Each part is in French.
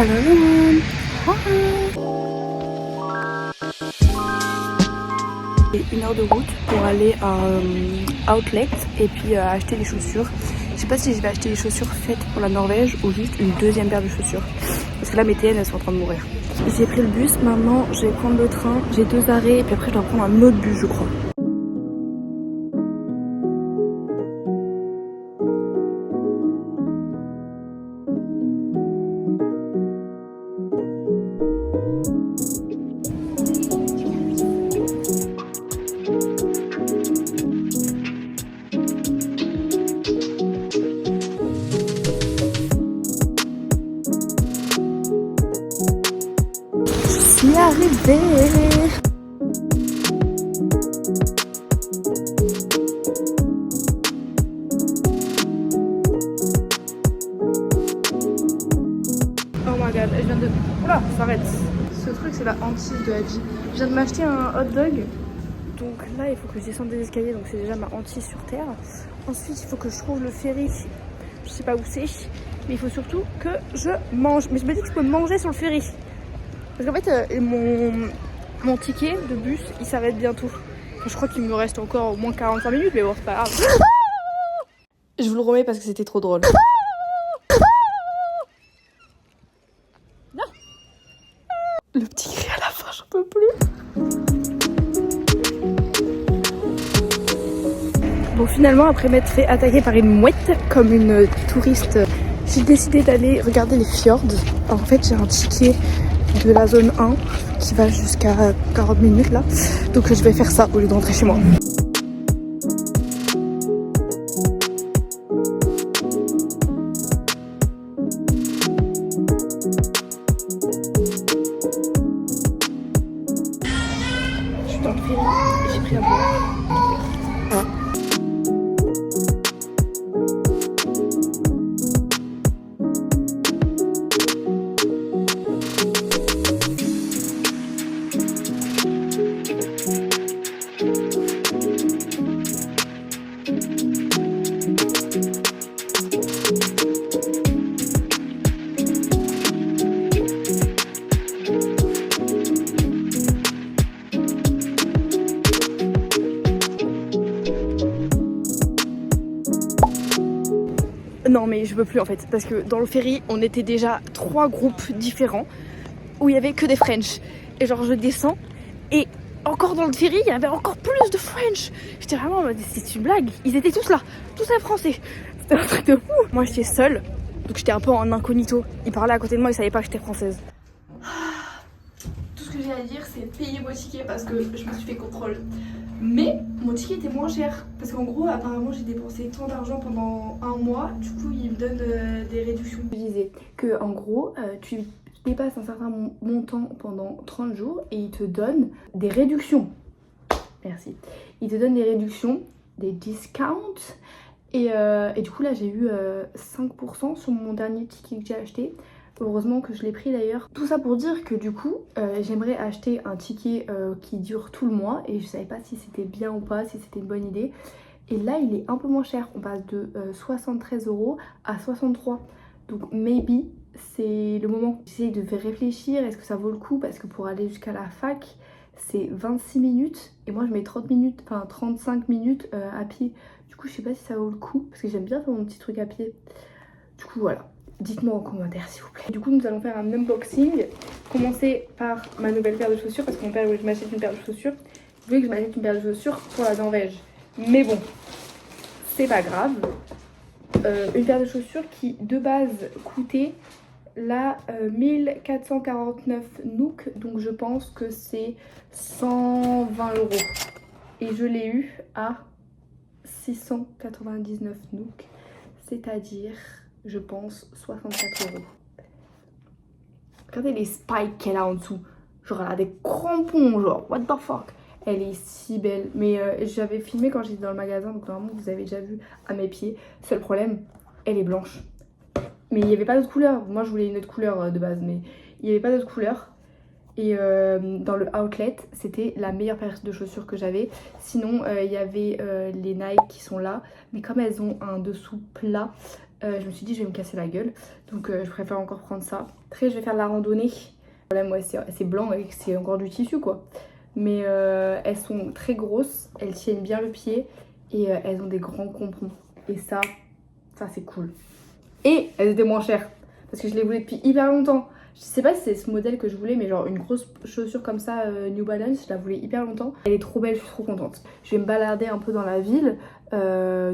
Hello everyone. Hi. Et 1 heure de route pour aller à Outlet et puis acheter des chaussures. Je sais pas si je vais acheter des chaussures faites pour la Norvège ou juste une deuxième paire de chaussures. Parce que là mes TN elles sont en train de mourir. J'ai pris le bus, maintenant je vais prendre le train. J'ai 2 arrêts et puis après je dois prendre un autre bus je crois. Je suis arrivée. Oh my god, je viens de... Oula, ça arrête. Ce truc c'est la hantise de la vie. Je viens de m'acheter un hot dog. Donc là il faut que je descende des escaliers, donc c'est déjà ma hantise sur terre. Ensuite il faut que je trouve le ferry. Je sais pas où c'est, mais il faut surtout que je mange. Mais je me dis que je peux manger sur le ferry. Parce qu'en fait mon ticket de bus il s'arrête bientôt. Enfin, je crois qu'il me reste encore au moins 45 minutes, mais bon c'est pas grave. Je vous le remets parce que c'était trop drôle. Non. Le petit cri à la fin, j'en peux plus. Bon finalement après m'être fait attaquer par une mouette comme une touriste, j'ai décidé d'aller regarder les fjords. Alors, en fait j'ai un ticket de la zone 1 qui va jusqu'à 40 minutes là. Donc je vais faire ça au lieu de rentrer chez moi. Je suis dans le ferry et j'ai pris un boire. Non mais je veux plus en fait, parce que dans le ferry on était déjà 3 groupes différents où il y avait que des French. Et genre je descends et encore dans le ferry il y avait encore plus de French. J'étais vraiment, c'est une blague, ils étaient tous là, tous les français. C'était un truc de fou. Moi j'étais seule, donc j'étais un peu en incognito. Ils parlaient à côté de moi, ils savaient pas que j'étais française. Tout ce que j'ai à dire c'est payer mon ticket parce que je me suis fait contrôle. Mais mon ticket était moins cher parce qu'en gros apparemment j'ai dépensé tant d'argent pendant un mois, du coup ils me donnent des réductions. Je disais que en gros tu dépasses un certain montant pendant 30 jours et ils te donnent des réductions. Merci. Ils te donnent des réductions, des discounts et du coup là j'ai eu 5% sur mon dernier ticket que j'ai acheté. Heureusement que je l'ai pris d'ailleurs. Tout ça pour dire que du coup, j'aimerais acheter un ticket qui dure tout le mois. Et je savais pas si c'était bien ou pas, si c'était une bonne idée. Et là, il est un peu moins cher. On passe de 73 € à 63. Donc maybe, c'est le moment. J'essaie de réfléchir, est-ce que ça vaut le coup? Parce que pour aller jusqu'à la fac, c'est 26 minutes. Et moi, je mets 30 minutes, enfin 35 minutes à pied. Du coup, je sais pas si ça vaut le coup. Parce que j'aime bien faire mon petit truc à pied. Du coup, voilà. Dites-moi en commentaire s'il vous plaît. Du coup nous allons faire un unboxing. Commencer par ma nouvelle paire de chaussures parce que mon père voulait que je m'achète une paire de chaussures. Il voulait que je m'achète une paire de chaussures pour la Norvège. Mais bon, c'est pas grave. Une paire de chaussures qui de base coûtait là 1449 NOK. Donc je pense que c'est 120 €. Et je l'ai eu à 699 NOK. C'est-à-dire... je pense 64 €. Regardez les spikes qu'elle a en dessous. Genre elle a des crampons, genre what the fuck. Elle est si belle. Mais j'avais filmé quand j'étais dans le magasin, donc normalement vous avez déjà vu à mes pieds. Seul problème, elle est blanche. Mais il n'y avait pas d'autre couleur. Moi je voulais une autre couleur de base, mais il n'y avait pas d'autre couleur. Et dans le outlet, c'était la meilleure paire de chaussures que j'avais. Sinon, il y avait les Nike qui sont là. Mais comme elles ont un dessous plat, Je me suis dit je vais me casser la gueule. Donc je préfère encore prendre ça. Après je vais faire de la randonnée. Le problème ouais, c'est blanc et c'est encore du tissu quoi. Mais elles sont très grosses, elles tiennent bien le pied et elles ont des grands crampons. Et ça c'est cool. Et elles étaient moins chères parce que je les voulais depuis hyper longtemps. Je sais pas si c'est ce modèle que je voulais, mais genre une grosse chaussure comme ça, New Balance, je la voulais hyper longtemps. Elle est trop belle, je suis trop contente. Je vais me balader un peu dans la ville,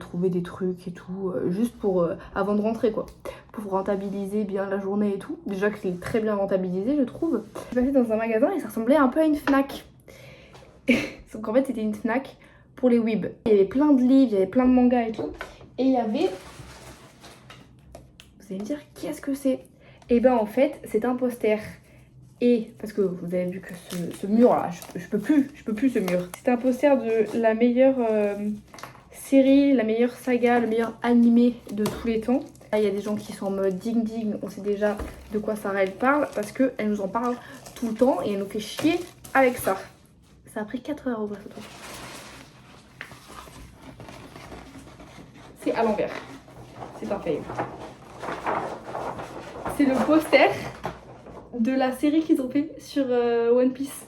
trouver des trucs et tout, juste pour avant de rentrer quoi. Pour rentabiliser bien la journée et tout. Déjà que c'est très bien rentabilisé je trouve. Je suis passée dans un magasin et ça ressemblait un peu à une Fnac. Donc en fait c'était une Fnac pour les weebs. Il y avait plein de livres, il y avait plein de mangas et tout. Et il y avait... Vous allez me dire qu'est-ce que c'est? Et ben en fait c'est un poster. Et parce que vous avez vu que ce mur là, je peux plus ce mur. C'est un poster de la meilleure série, la meilleure saga, le meilleur animé de tous les temps. Là il y a des gens qui sont en mode ding ding, on sait déjà de quoi Sarah elle parle parce qu'elle nous en parle tout le temps et elle nous fait chier avec ça. Ça a pris 4 € la photo. C'est à l'envers. C'est un fail. C'est le poster de la série qu'ils ont fait sur One Piece.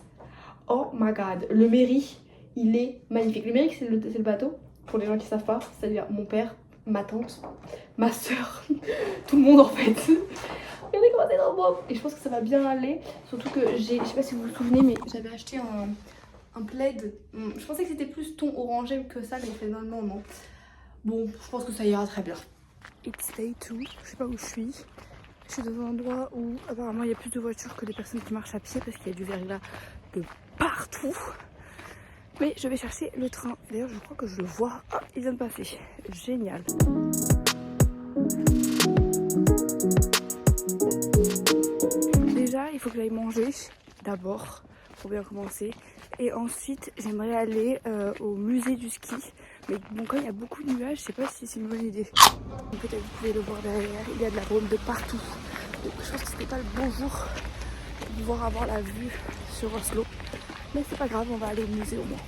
Oh my god, le Merry, il est magnifique. Le Merry, c'est le bateau, pour les gens qui savent pas, c'est-à-dire mon père, ma tante, ma soeur, tout le monde en fait. Regardez comment c'est trop beau. Et je pense que ça va bien aller, surtout que je sais pas si vous vous souvenez, mais j'avais acheté un plaid. Je pensais que c'était plus ton orangé que ça, mais finalement non. Bon, je pense que ça ira très bien. It's day 2, je sais pas où je suis. Je suis dans un endroit où apparemment il y a plus de voitures que des personnes qui marchent à pied parce qu'il y a du verglas de partout. Mais je vais chercher le train. D'ailleurs je crois que je le vois. Ah, il vient de passer. Génial. Déjà il faut que j'aille manger d'abord pour bien commencer. Et ensuite j'aimerais aller au musée du ski. Mais bon, quand il y a beaucoup de nuages, je sais pas si c'est une bonne idée. Peut-être vous pouvez le voir derrière, il y a de la brume de partout. Donc je pense que c'était pas le bon jour pour pouvoir avoir la vue sur Oslo. Mais c'est pas grave, on va aller au musée au moins.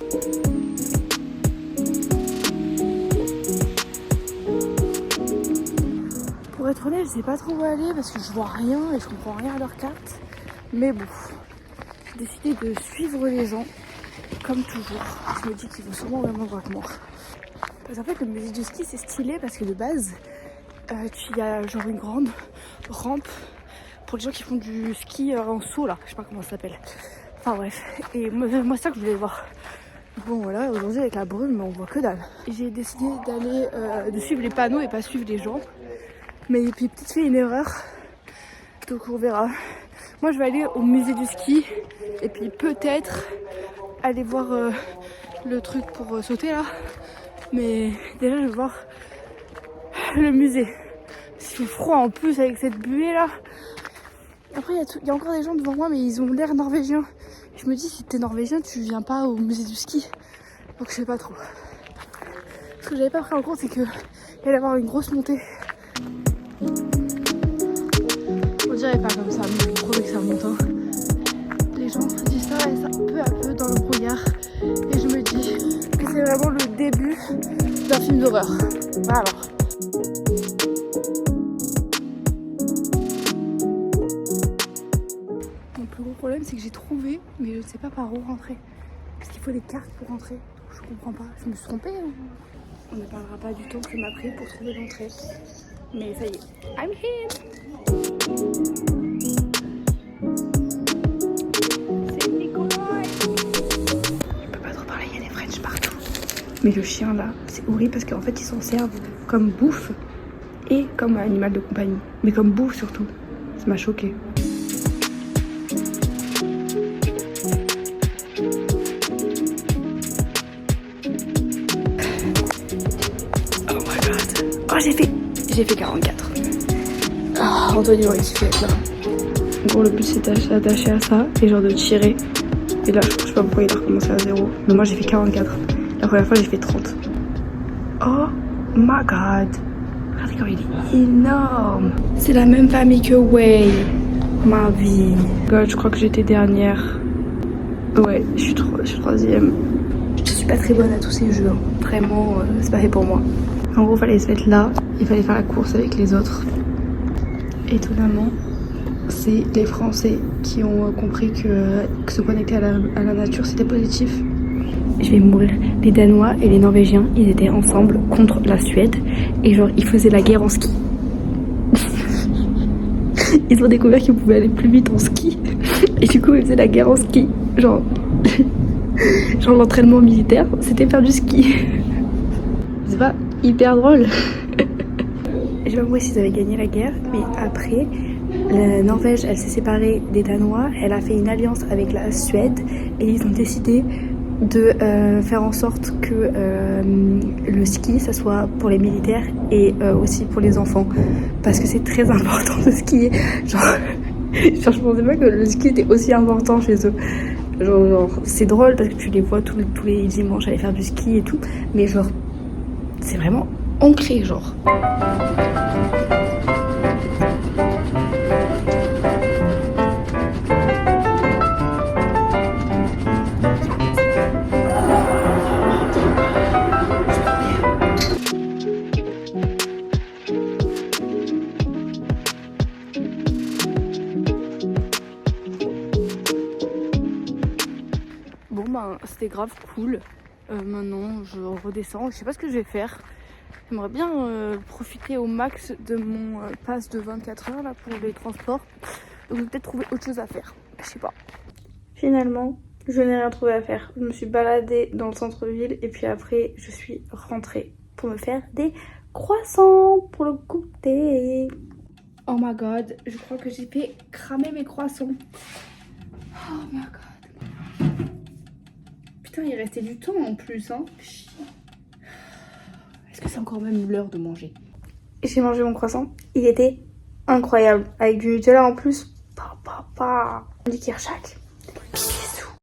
Pour être honnête, je sais pas trop où aller parce que je vois rien et je comprends rien à leur carte. Mais bon, j'ai décidé de suivre les gens comme toujours. Je me dis qu'ils vont sûrement au même endroit que moi. Parce qu'en fait, le musée du ski c'est stylé parce que de base, il y a genre une grande rampe pour les gens qui font du ski en saut là, je sais pas comment ça s'appelle. Enfin bref, et moi c'est ça que je voulais voir. Bon voilà, aujourd'hui avec la brume on voit que dalle. J'ai décidé d'aller de suivre les panneaux et pas suivre les gens. Mais puis peut-être fait une erreur, donc on verra. Moi je vais aller au musée du ski et puis peut-être aller voir le truc pour sauter là. Mais déjà je vais voir le musée. C'est froid en plus avec cette buée là. Après il y a encore des gens devant moi mais ils ont l'air norvégiens. Je me dis si t'es norvégien tu viens pas au musée du ski. Donc je sais pas trop. Ce que j'avais pas pris en compte c'est qu'il allait y avoir une grosse montée. On dirait pas comme ça mais je trouve que ça monte hein. Les gens disent ça et ça peu à peu dans le brouillard. Et je me dis que c'est vraiment le début d'un film d'horreur. Voilà alors. Mon plus gros problème c'est que j'ai trouvé mais je ne sais pas par où rentrer. Parce qu'il faut des cartes pour rentrer. Donc je comprends pas. Je me suis trompée. On ne parlera pas du temps que ça m'a pris pour trouver l'entrée. Mais ça y est. I'm here. C'est Nicolas. Je peux pas trop parler, il y a des French partout. Mais le chien là, c'est horrible parce qu'en fait ils s'en servent comme bouffe et comme animal de compagnie. Mais comme bouffe surtout. Ça m'a choquée. Oh my god. Oh j'ai fait 44. Oh, Anthony aurait kiffé être là. Bon le but c'est d'attacher à ça et genre de tirer. Et là je sais pas pourquoi il a recommencé à 0. Mais moi j'ai fait 44. La première fois j'ai fait 30. Oh my god. Regardez comme il est énorme. C'est la même famille que Way. Ma vie. God, je crois que j'étais dernière. Ouais, je suis troisième. Je suis pas très bonne à tous ces jeux. Hein. Vraiment, c'est pas fait pour moi. En gros, il fallait se mettre là, il fallait faire la course avec les autres. Étonnamment, c'est les Français qui ont compris que se connecter à la nature, c'était positif. Je vais mourir. Les Danois et les Norvégiens, ils étaient ensemble contre la Suède et genre, ils faisaient la guerre en ski. Ils ont découvert qu'ils pouvaient aller plus vite en ski et du coup, ils faisaient la guerre en ski. Genre l'entraînement militaire, c'était faire du ski. C'est pas hyper drôle. Je sais pas moi s'ils avaient gagné la guerre, mais après, la Norvège, elle s'est séparée des Danois, elle a fait une alliance avec la Suède et ils ont décidé de faire en sorte que le ski, ça soit pour les militaires et aussi pour les enfants. Parce que c'est très important de skier. Genre, je pensais pas que le ski était aussi important chez eux. Genre c'est drôle parce que tu les vois tous les dimanches aller faire du ski et tout, mais genre c'est vraiment ancré genre. Bon ben c'était grave cool. Maintenant je redescends, je sais pas ce que je vais faire. J'aimerais bien profiter au max de mon pass de 24 heures là pour les transports. Donc je vais peut-être trouver autre chose à faire. Je sais pas. Finalement, je n'ai rien trouvé à faire. Je me suis baladée dans le centre-ville et puis après je suis rentrée pour me faire des croissants pour le goûter. Oh my god, je crois que j'ai fait cramer mes croissants. Oh my god. Putain, il restait du temps en plus, hein. Est-ce que c'est encore même l'heure de manger? J'ai mangé mon croissant, il était incroyable. Avec du Nutella en plus. Du Kirschak.